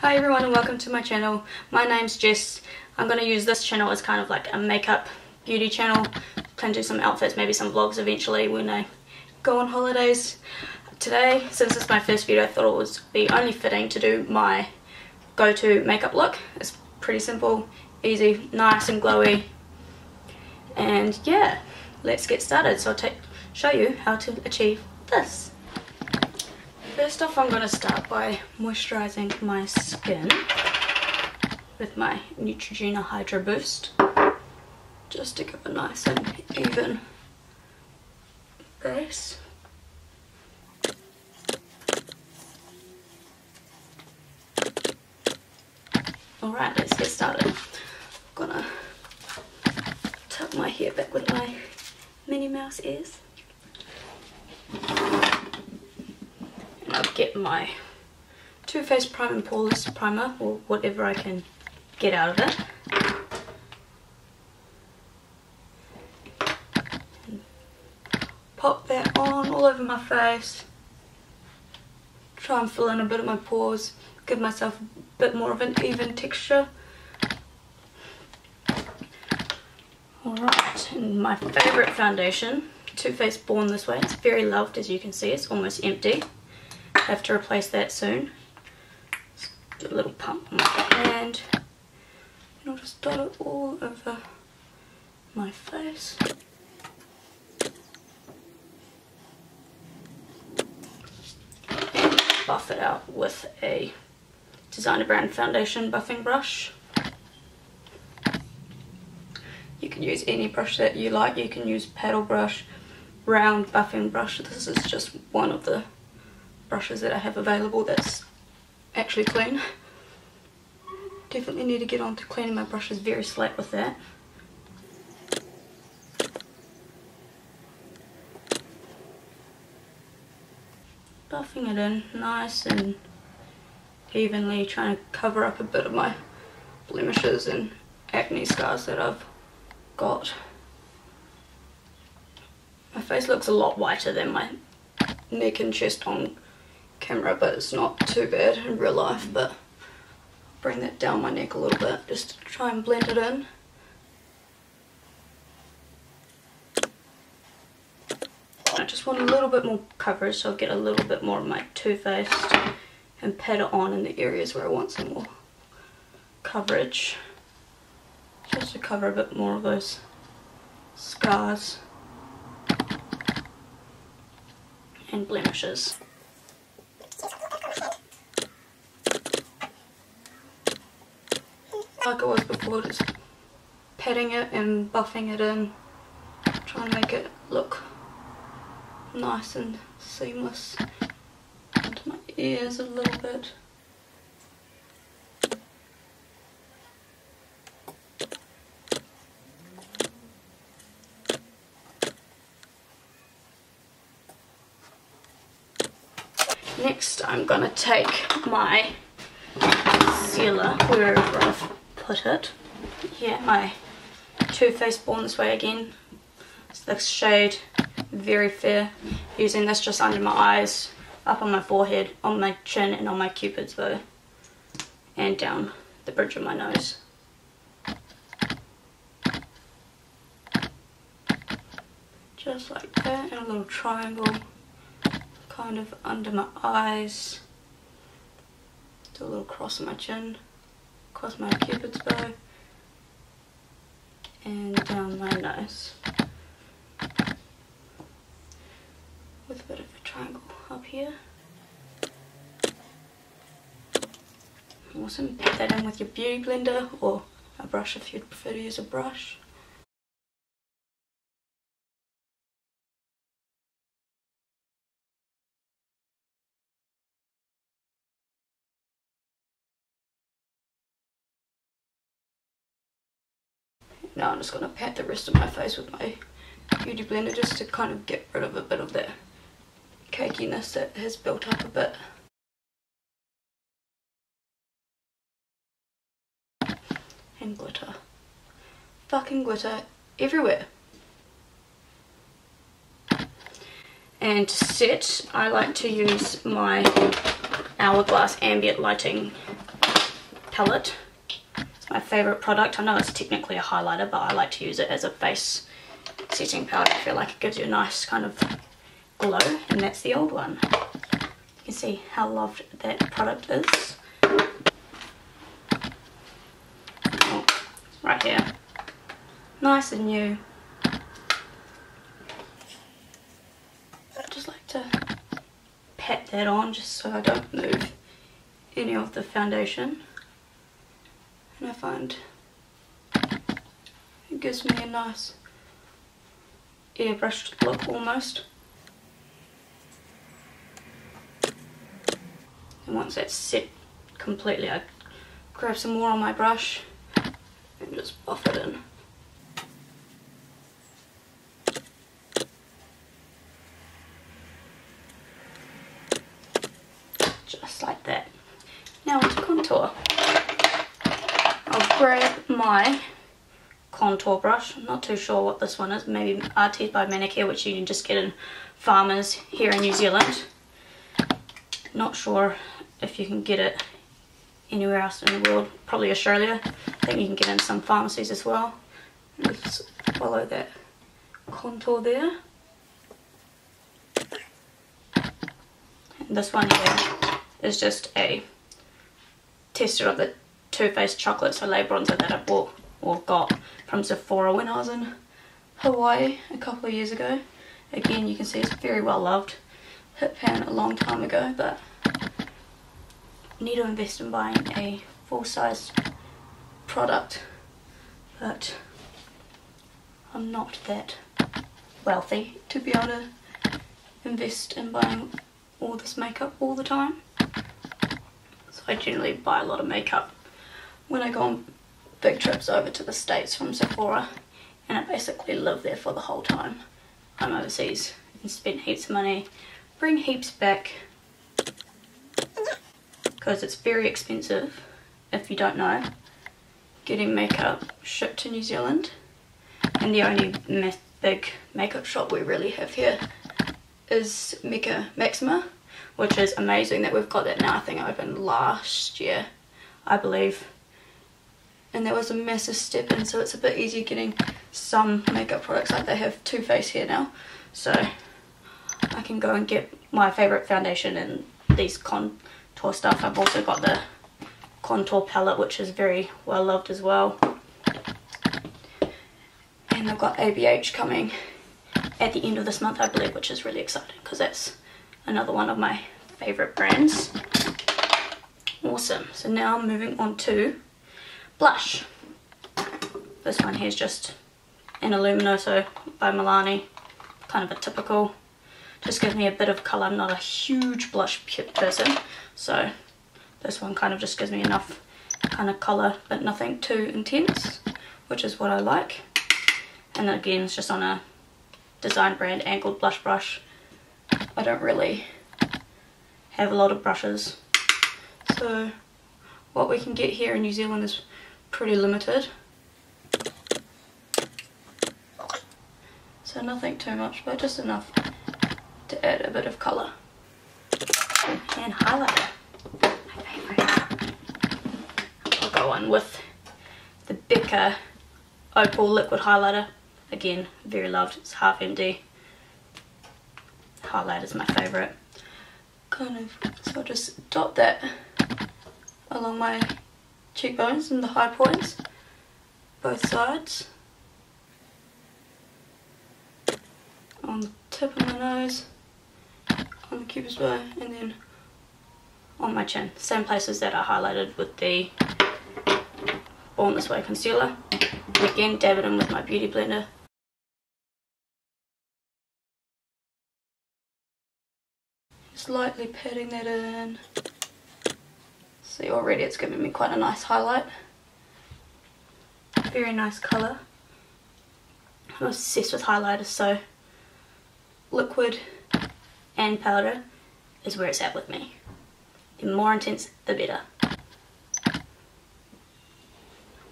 Hi everyone and welcome to my channel. My name's Jess. I'm going to use this channel as kind of like a makeup beauty channel. Plan to do some outfits, maybe some vlogs eventually when I go on holidays. Today, since it's my first video, I thought it would be only fitting to do my go-to makeup look. It's pretty simple, easy, nice and glowy. And yeah, let's get started. So I'll show you how to achieve this. First off, I'm going to start by moisturising my skin with my Neutrogena Hydra Boost, just to give a nice and even base. Alright, let's get started. I'm gonna tuck my hair back with my Minnie Mouse ears. And I'll get my Too Faced Prime and Poreless primer, or whatever I can get out of it. And pop that on all over my face. Try and fill in a bit of my pores, give myself a bit more of an even texture. Alright, and my favourite foundation, Too Faced Born This Way. It's very loved, as you can see, it's almost empty. I have to replace that soon. Just do a little pump on my hand, and I'll just dot it all over my face. And buff it out with a designer brand foundation buffing brush. You can use any brush that you like. You can use paddle brush, round buffing brush. This is just one of the brushes that I have available that's actually clean. Definitely need to get on to cleaning my brushes very slack with that. Buffing it in nice and evenly, trying to cover up a bit of my blemishes and acne scars that I've got. My face looks a lot whiter than my neck and chest on camera, but it's not too bad in real life. But bring that down my neck a little bit just to try and blend it in. I just want a little bit more coverage, so I'll get a little bit more of my Too Faced and pat it on in the areas where I want some more coverage, just to cover a bit more of those scars and blemishes. Like I was before, just patting it and buffing it in, trying to make it look nice and seamless. Onto my ears a little bit. Next, I'm going to take my concealer, wherever I've put it. Yeah, my Too Faced Born This Way again. It's the shade Very Fair. Using this just under my eyes, up on my forehead, on my chin and on my cupid's bow. And down the bridge of my nose. Just like that, and a little triangle kind of under my eyes. Do a little cross on my chin, across my cupid's bow, and down my nose. With a bit of a triangle up here. Awesome, pat that in with your beauty blender or a brush if you'd prefer to use a brush. Now I'm just going to pat the rest of my face with my beauty blender just to kind of get rid of a bit of that cakiness that has built up a bit. And glitter. Fucking glitter everywhere. And to set, I like to use my Hourglass ambient lighting palette. It's my favourite product. I know it's technically a highlighter, but I like to use it as a base setting powder. I feel like it gives you a nice kind of glow, and that's the old one. You can see how loved that product is. Oh, right here. Nice and new. I just like to pat that on just so I don't move any of the foundation, and I find it gives me a nice airbrushed look almost. And once that's set completely, I grab some more on my brush and just buff it in. Just like that. Now onto contour. I'll grab my contour brush. I'm not too sure what this one is. Maybe RT by Manicure, which you can just get in Farmers here in New Zealand. Not sure if you can get it anywhere else in the world. Probably Australia. I think you can get in some pharmacies as well. Just follow that contour there. And this one here is just a tester of the Too Faced Chocolate Soleil bronzer that I bought or got from Sephora when I was in Hawaii a couple of years ago. Again, you can see it's very well loved. Hit pan a long time ago, but need to invest in buying a full-size product, but I'm not that wealthy to be able to invest in buying all this makeup all the time. So I generally buy a lot of makeup when I go on big trips over to the States from Sephora, and I basically live there for the whole time I'm overseas and spend heaps of money, bring heaps back, because it's very expensive, if you don't know, getting makeup shipped to New Zealand. And the only big makeup shop we really have here is Mecca Maxima, which is amazing that we've got that now. I think it opened last year, I believe, and there was a massive step in, so it's a bit easier getting some makeup products. Like they have Too Faced here now, so I can go and get my favourite foundation and these contour stuff. I've also got the contour palette, which is very well loved as well, and I've got ABH coming at the end of this month, I believe, which is really exciting because that's another one of my favourite brands. Awesome. So now moving on to blush. This one here is just an Illuminoso by Milani, kind of a typical, just gives me a bit of colour. I'm not a huge blush person, so this one kind of just gives me enough kind of colour but nothing too intense, which is what I like. And again, it's just on a design brand angled blush brush. I don't really have a lot of brushes, so what we can get here in New Zealand is pretty limited, so nothing too much, but just enough to add a bit of colour. And highlighter, my favourite. I'll go on with the Becca Opal liquid highlighter. Again, very loved. It's half MD. Highlighter's my favourite. So I'll just dot that along my cheekbones and the high points, both sides, on the tip of my nose, on the cupid's bow, and then on my chin. Same places that I highlighted with the Born This Way concealer. And again, dab it in with my beauty blender. Just lightly patting that in. See, already it's giving me quite a nice highlight. Very nice colour. I'm obsessed with highlighters, so liquid and powder is where it's at with me. The more intense, the better.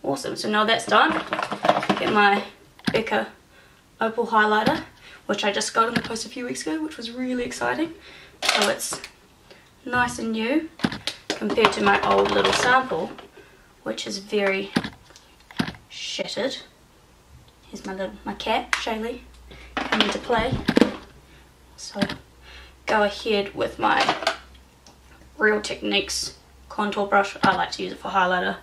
Awesome, so now that's done, get my Becca Opal highlighter, which I just got in the post a few weeks ago, which was really exciting. So it's nice and new compared to my old little sample, which is very shattered. Here's my cat, Shaylee, coming to play. So go ahead with my Real Techniques contour brush. I like to use it for highlighter.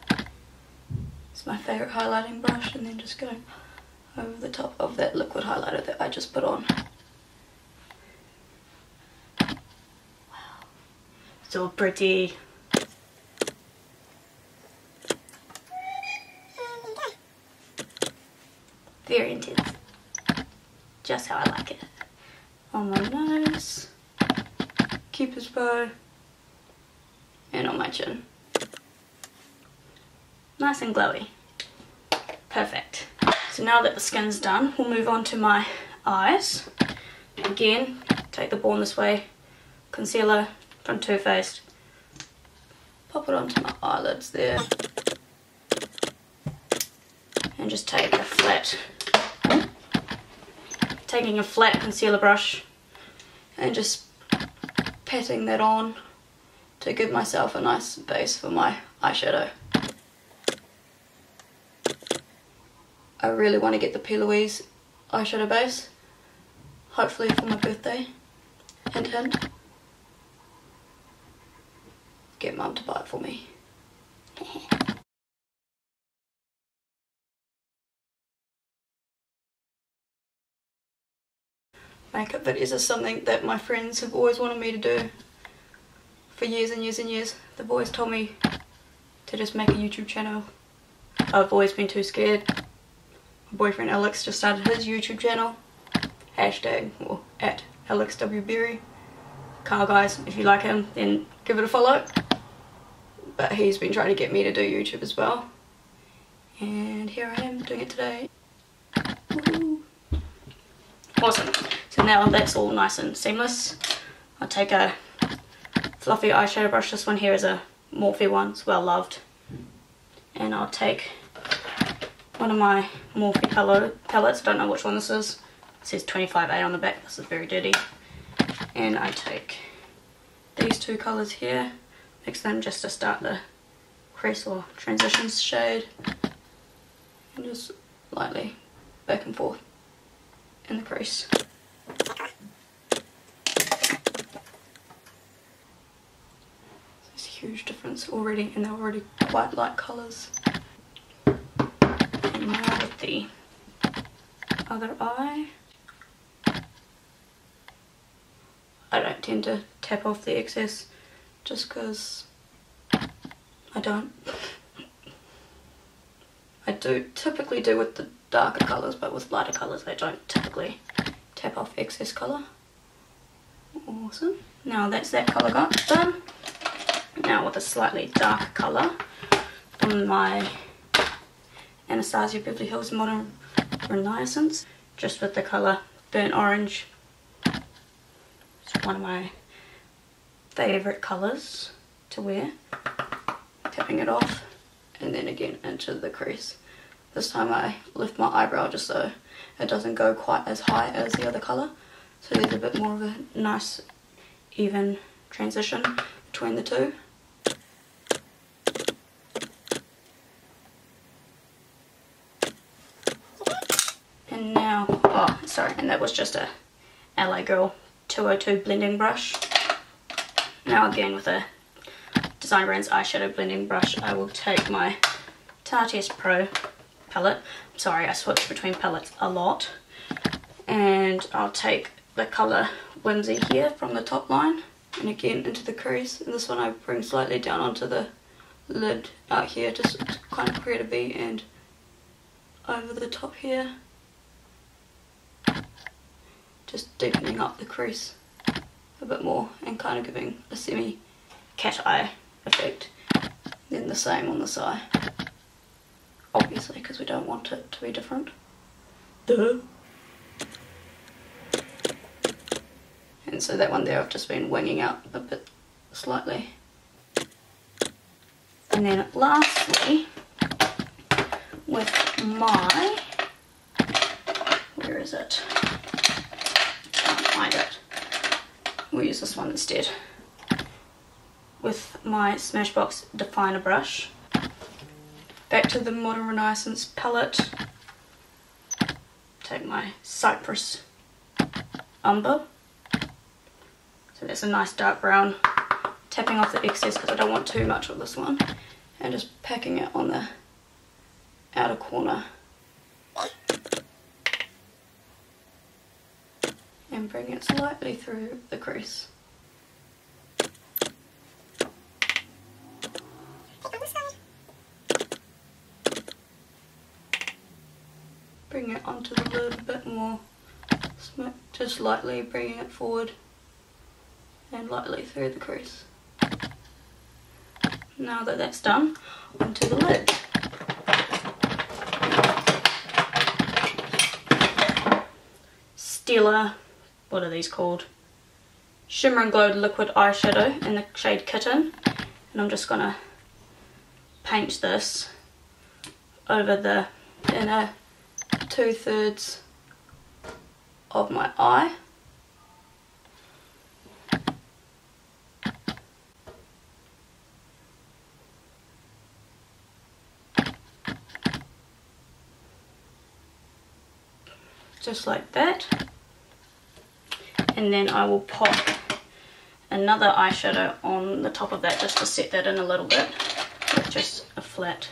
It's my favourite highlighting brush, and then just go over the top of that liquid highlighter that I just put on. Wow, so pretty. Very intense. Just how I like it. On my nose, cupid's bow, and on my chin. Nice and glowy. Perfect. So now that the skin's done, we'll move on to my eyes. Again, take the Born This Way concealer from Too Faced. Pop it onto my eyelids there. And just take a flat, taking a flat concealer brush and just patting that on to give myself a nice base for my eyeshadow. I really want to get the P. Louise eyeshadow base, hopefully for my birthday. Hint hint. Get Mum to buy it for me. Makeup videos is something that my friends have always wanted me to do for years and years and years. They've always told me to just make a YouTube channel. I've always been too scared. My boyfriend Alex just started his YouTube channel. Hashtag, or at AlexWBerry. Carl, guys, if you like him, then give it a follow. But he's been trying to get me to do YouTube as well. And here I am doing it today. Woo-hoo. Awesome. So now that's all nice and seamless. I'll take a fluffy eyeshadow brush. This one here is a Morphe one. It's well loved. And I'll take one of my Morphe palettes. I don't know which one this is. It says 25A on the back. This is very dirty. And I take these two colours here. Mix them just to start the crease or transition shade. And just lightly back and forth in the crease. There's a huge difference already, and they're already quite light colours. And now with the other eye, I don't tend to tap off the excess just because I don't. I do typically do with the darker colours, but with lighter colours I don't typically tap off excess colour. Awesome. Now that's that colour done. Now with a slightly darker colour on my Anastasia Beverly Hills Modern Renaissance, just with the colour Burnt Orange. It's one of my favourite colours to wear. Tapping it off and then again into the crease. This time I lift my eyebrow just so it doesn't go quite as high as the other colour. So there's a bit more of a nice even transition between the two. And now, oh sorry, and that was just a LA Girl 202 blending brush. Now again with a Design Brands eyeshadow blending brush, I will take my Tarte Pro palette. I'm sorry, I switch between palettes a lot. And I'll take the colour Whimsy here from the top line and again into the crease. And this one I bring slightly down onto the lid out here just to kind of create a V, and over the top here, just deepening up the crease a bit more and kind of giving a semi cat eye effect. Then the same on the side, obviously, because we don't want it to be different. Duh. And so that one there I've just been winging out a bit slightly. And then lastly, with my, where is it? Can't find it. We'll use this one instead. With my Smashbox Definer brush, back to the Modern Renaissance palette. Take my Cypress Umber. So that's a nice dark brown. Tapping off the excess because I don't want too much of this one. And just packing it on the outer corner. And bring it slightly through the crease. Bring it onto the lid a bit more, just lightly bringing it forward and lightly through the crease. Now that that's done, onto the lid. Stella, what are these called? Shimmer and Glow Liquid Eyeshadow in the shade Kitten. And I'm just going to paint this over the inner 2/3 of my eye. Just like that. And then I will pop another eyeshadow on the top of that just to set that in a little bit with just a flat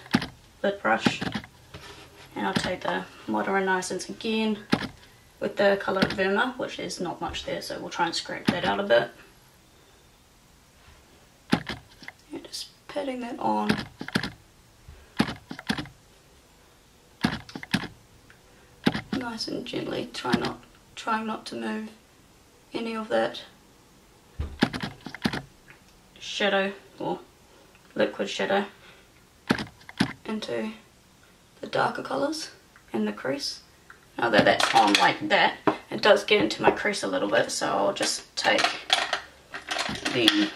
lid brush. And I'll take the Modern Renaissance again with the colour Verma, which there's not much there, so we'll try and scrape that out a bit. And just patting that on. Nice and gently, trying not to move any of that shadow or liquid shadow into the darker colours in the crease. Now that that's on like that, it does get into my crease a little bit, so I'll just take the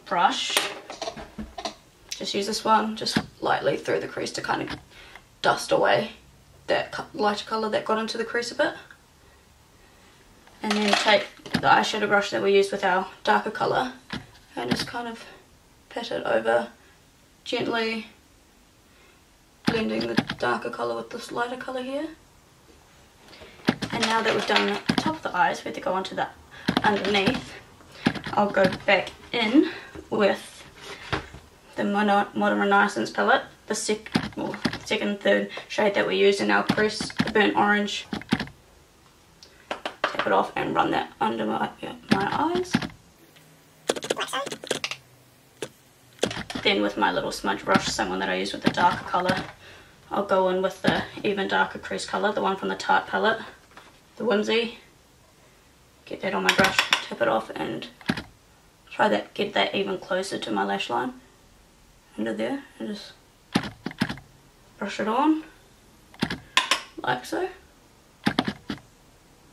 brush, just use this one, just lightly through the crease to kind of dust away that lighter colour that got into the crease a bit. And then take the eyeshadow brush that we used with our darker colour and just kind of pat it over, gently blending the darker colour with this lighter colour here. And now that we've done the top of the eyes, we have to go onto the underneath. I'll go back in with the Modern Renaissance palette, the second, third shade that we used in our crease, the burnt orange. Tap it off and run that under my eyes. Then with my little smudge brush, same one that I used with the darker colour, I'll go in with the even darker crease colour, the one from the Tarte palette, the Whimsy. Get that on my brush, tap it off and try that, get that even closer to my lash line under there, and just brush it on like so.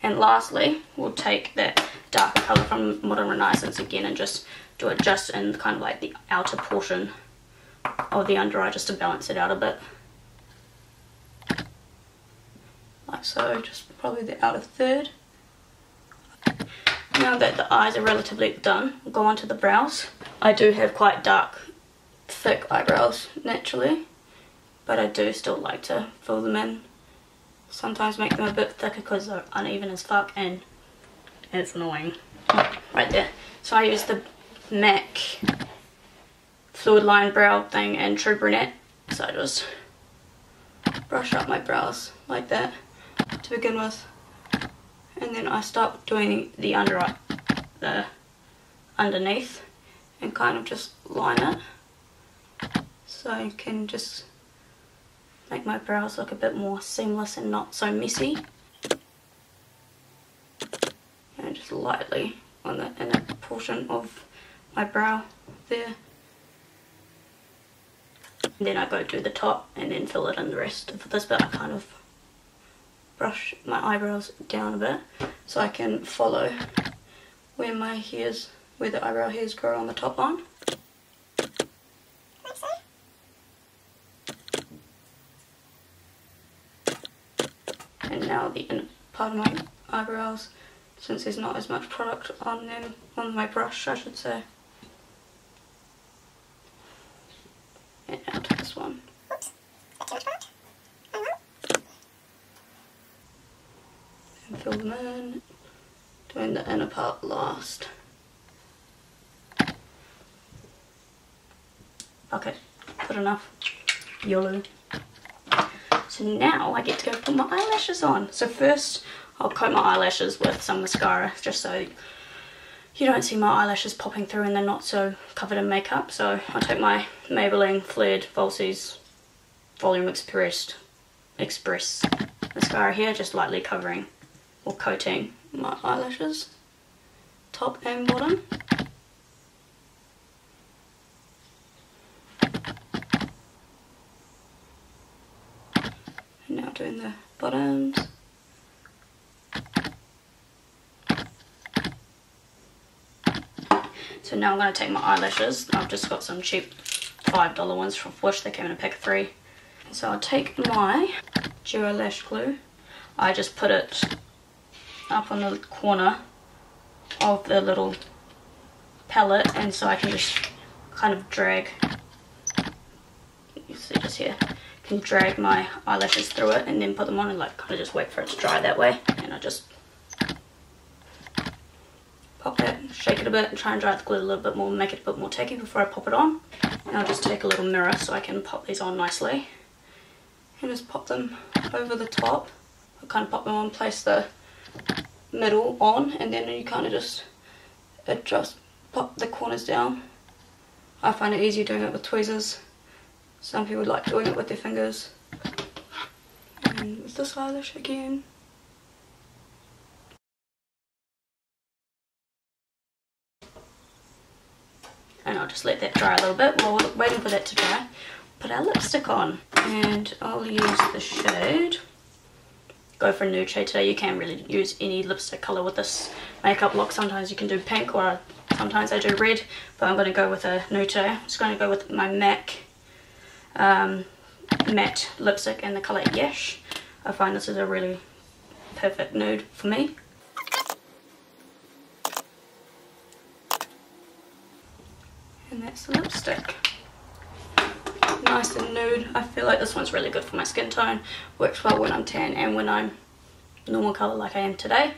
And lastly, we'll take that darker colour from Modern Renaissance again and just do it just in kind of like the outer portion of the under eye, just to balance it out a bit. Like so, just probably the outer third. Now that the eyes are relatively done, we'll go on to the brows. I do have quite dark, thick eyebrows naturally, but I do still like to fill them in. Sometimes make them a bit thicker because they're uneven as fuck and it's annoying. Oh, right there. So I use the MAC fluid line brow thing and True Brunette. So I just brush up my brows like that to begin with. And then I start doing the under eye, the underneath, and kind of just line it. So I can just make my brows look a bit more seamless and not so messy. And just lightly on the inner portion of my brow there. And then I go do the top and then fill it in the rest. For this bit I kind of brush my eyebrows down a bit so I can follow where my hairs, where the eyebrow hairs grow on the top line. And now the inner part of my eyebrows, since there's not as much product on them, on my brush I should say. And now to this one. fill them in, doing the inner part last. Okay, good enough. YOLO. So now I get to go put my eyelashes on. So first I'll coat my eyelashes with some mascara just so you don't see my eyelashes popping through and they're not so covered in makeup. So I'll take my Maybelline Flared Falsies Volume Express mascara here, just lightly covering or coating my eyelashes, top and bottom. And now doing the bottoms. So now I'm going to take my eyelashes. I've just got some cheap $5 ones from Wish. They came in a pack of 3. So I'll take my Duo Lash Glue. I just put it up on the corner of the little palette, and so I can just kind of drag, you see just here, can drag my eyelashes through it and then put them on and like kind of just wait for it to dry that way. And I just pop that, shake it a bit and try and dry the glue a little bit more, make it a bit more tacky before I pop it on. And I'll just take a little mirror so I can pop these on nicely. And just pop them over the top. I'll kind of pop them on, place the middle on, and then you kind of just adjust, pop the corners down. I find it easier doing it with tweezers. Some people like doing it with their fingers. And with this eyelash again. And I'll just let that dry a little bit. While we're waiting for that to dry, put our lipstick on. And I'll use the shade, go for a nude shade today. You can really use any lipstick colour with this makeup look. Sometimes you can do pink, or sometimes I do red, but I'm going to go with a nude today. I'm just going to go with my MAC matte lipstick in the colour Yash. I find this is a really perfect nude for me. And that's the lipstick. Nice and nude. I feel like this one's really good for my skin tone. Works well when I'm tan and when I'm normal colour like I am today.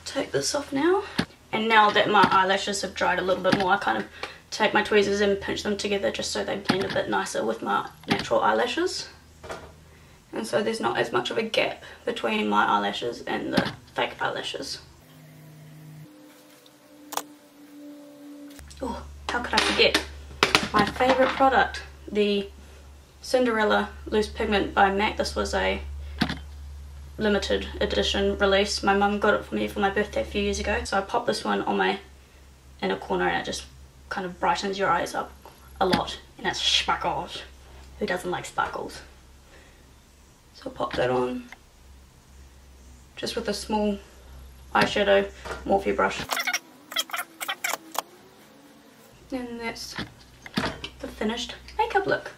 Take this off now. And now that my eyelashes have dried a little bit more, I kind of take my tweezers and pinch them together just so they blend a bit nicer with my natural eyelashes. And so there's not as much of a gap between my eyelashes and the fake eyelashes. Oh, how could I forget? My favourite product, the Cinderella Loose Pigment by MAC. This was a limited edition release. My mum got it for me for my birthday a few years ago. So I pop this one on my inner corner and it just kind of brightens your eyes up a lot. And it's sparkles. Who doesn't like sparkles? So I'll pop that on just with a small eyeshadow Morphe brush. And that's the finished makeup look.